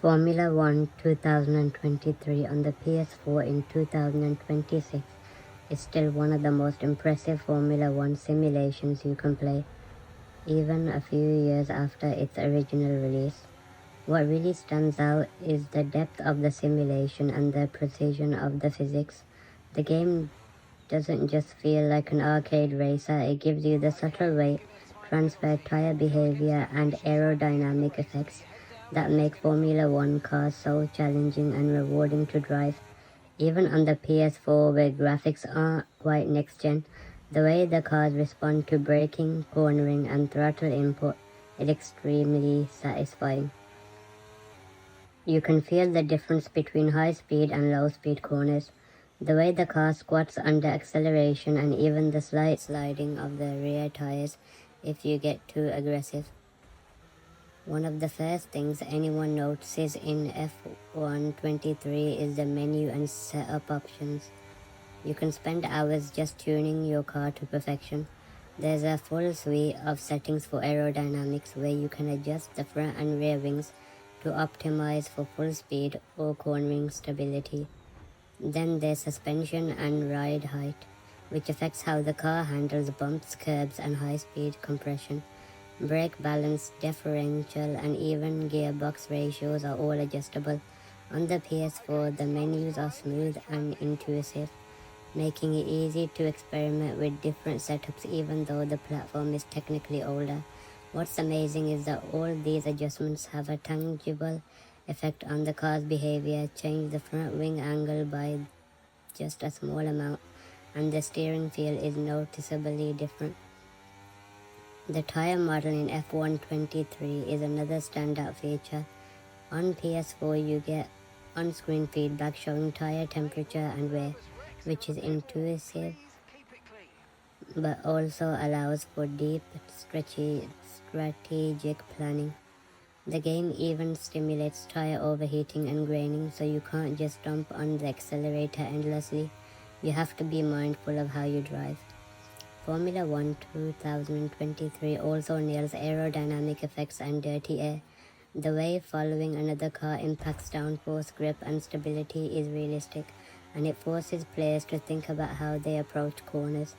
Formula 1 2023 on the PS4 in 2026 is still one of the most impressive Formula 1 simulations you can play, even a few years after its original release. What really stands out is the depth of the simulation and the precision of the physics. The game doesn't just feel like an arcade racer, it gives you the subtle weight, transfer, tire behavior, and aerodynamic effects that make Formula 1 cars so challenging and rewarding to drive. Even on the PS4, where graphics aren't quite next gen, the way the cars respond to braking, cornering, and throttle input is extremely satisfying. You can feel the difference between high speed and low speed corners, the way the car squats under acceleration, and even the slight sliding of the rear tires if you get too aggressive. One of the first things anyone notices in F1 23 is the menu and setup options. You can spend hours just tuning your car to perfection. There's a full suite of settings for aerodynamics where you can adjust the front and rear wings to optimize for full speed or cornering stability. Then there's suspension and ride height, which affects how the car handles bumps, curbs, and high-speed compression. Brake balance, differential, and even gearbox ratios are all adjustable. On the PS4, the menus are smooth and intuitive, making it easy to experiment with different setups even though the platform is technically older. What's amazing is that all these adjustments have a tangible effect on the car's behavior. Change the front wing angle by just a small amount, and the steering feel is noticeably different. The tire model in F1 23 is another standout feature. On PS4, you get on-screen feedback showing tire temperature and wear, which is intuitive but also allows for deep, strategic planning. The game even stimulates tire overheating and graining, so you can't just dump on the accelerator endlessly. You have to be mindful of how you drive. Formula 1 2023 also nails aerodynamic effects and dirty air. The way following another car impacts downforce, grip, and stability is realistic, and it forces players to think about how they approach corners,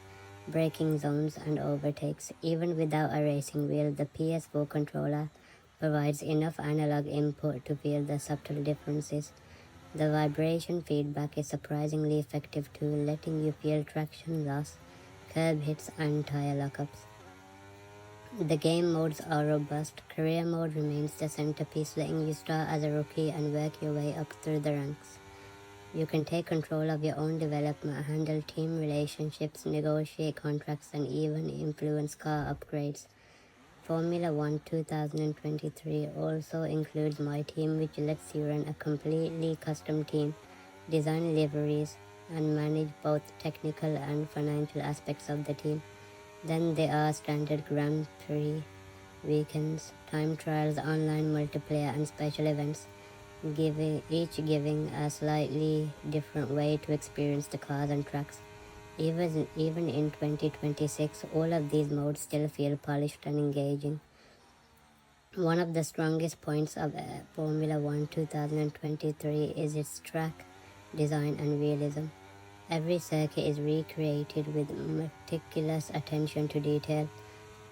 braking zones, and overtakes. Even without a racing wheel, the PS4 controller provides enough analog input to feel the subtle differences. The vibration feedback is surprisingly effective too, letting you feel traction loss, curb hits, and tire lockups. The game modes are robust. Career mode remains the centerpiece, letting you start as a rookie and work your way up through the ranks. You can take control of your own development, handle team relationships, negotiate contracts, and even influence car upgrades. Formula 1 2023 also includes My Team, which lets you run a completely custom team, design liveries, and manage both technical and financial aspects of the team. Then there are standard Grand Prix weekends, time trials, online multiplayer, and special events, each giving a slightly different way to experience the cars and tracks. Even in 2026, all of these modes still feel polished and engaging. One of the strongest points of Formula 1 2023 is its track design and realism. Every circuit is recreated with meticulous attention to detail.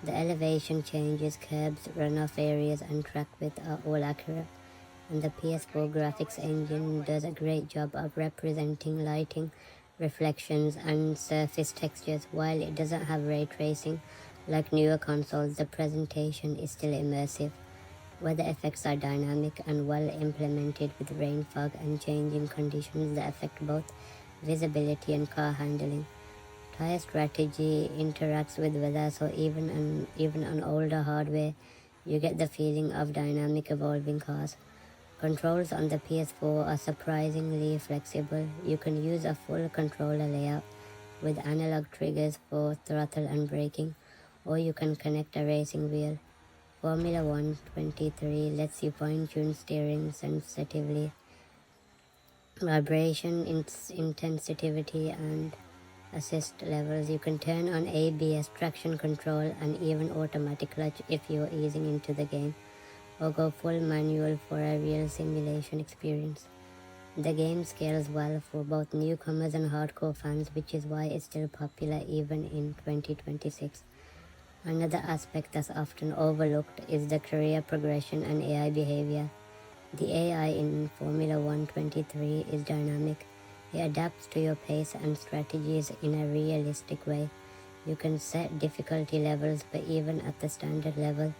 The elevation changes, curbs, runoff areas, and track width are all accurate, and the PS4 graphics engine does a great job of representing lighting, reflections, and surface textures. While it doesn't have ray tracing like newer consoles, the presentation is still immersive. Weather effects are dynamic and well implemented, with rain, fog, and changing conditions that affect both visibility and car handling. Tire strategy interacts with weather, so even on older hardware, you get the feeling of dynamic evolving cars. Controls on the PS4 are surprisingly flexible. You can use a full controller layout with analog triggers for throttle and braking, or you can connect a racing wheel. Formula 1 23 lets you fine-tune steering sensitively, vibration intensity, and assist levels. You can turn on ABS, traction control, and even automatic clutch if you're easing into the game. or go full manual for a real simulation experience. The game scales well for both newcomers and hardcore fans, which is why it's still popular even in 2026. Another aspect that's often overlooked is the career progression and AI behavior. The AI in Formula 123 is dynamic. It adapts to your pace and strategies in a realistic way. You can set difficulty levels, but even at the standard level,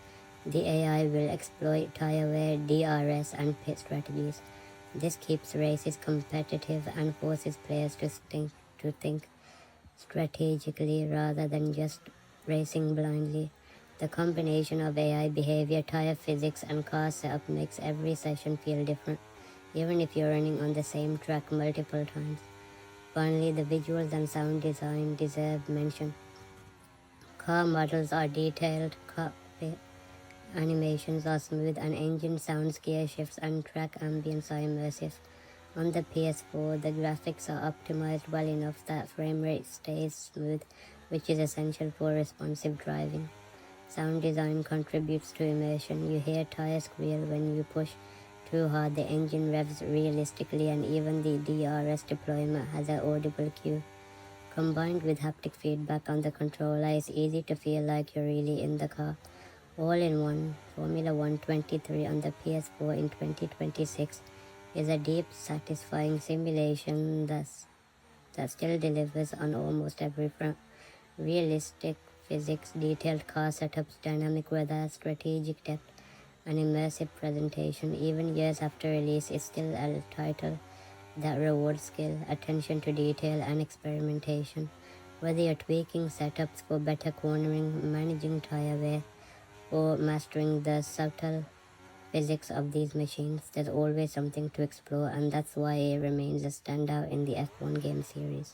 the AI will exploit tire wear, DRS, and pit strategies. This keeps races competitive and forces players to think strategically rather than just racing blindly. The combination of AI behavior, tire physics, and car setup makes every session feel different, even if you're running on the same track multiple times. Finally, the visuals and sound design deserve mention. Car models are detailed, cockpit animations are smooth, and engine sounds, gear shifts, and track ambience are immersive. On the PS4, the graphics are optimized well enough that frame rate stays smooth, which is essential for responsive driving. Sound design contributes to immersion. You hear tires squeal when you push too hard, the engine revs realistically, and even the DRS deployment has an audible cue. Combined with haptic feedback on the controller, it's easy to feel like you're really in the car. All in one, Formula 123 on the PS4 in 2026 is a deep, satisfying simulation that still delivers on almost every front. Realistic physics, detailed car setups, dynamic weather, strategic depth, and immersive presentation. Even years after release, is still a title that rewards skill, attention to detail, and experimentation. Whether you're tweaking setups for better cornering, managing tire wear, or mastering the subtle physics of these machines, there's always something to explore, and that's why it remains a standout in the F1 game series.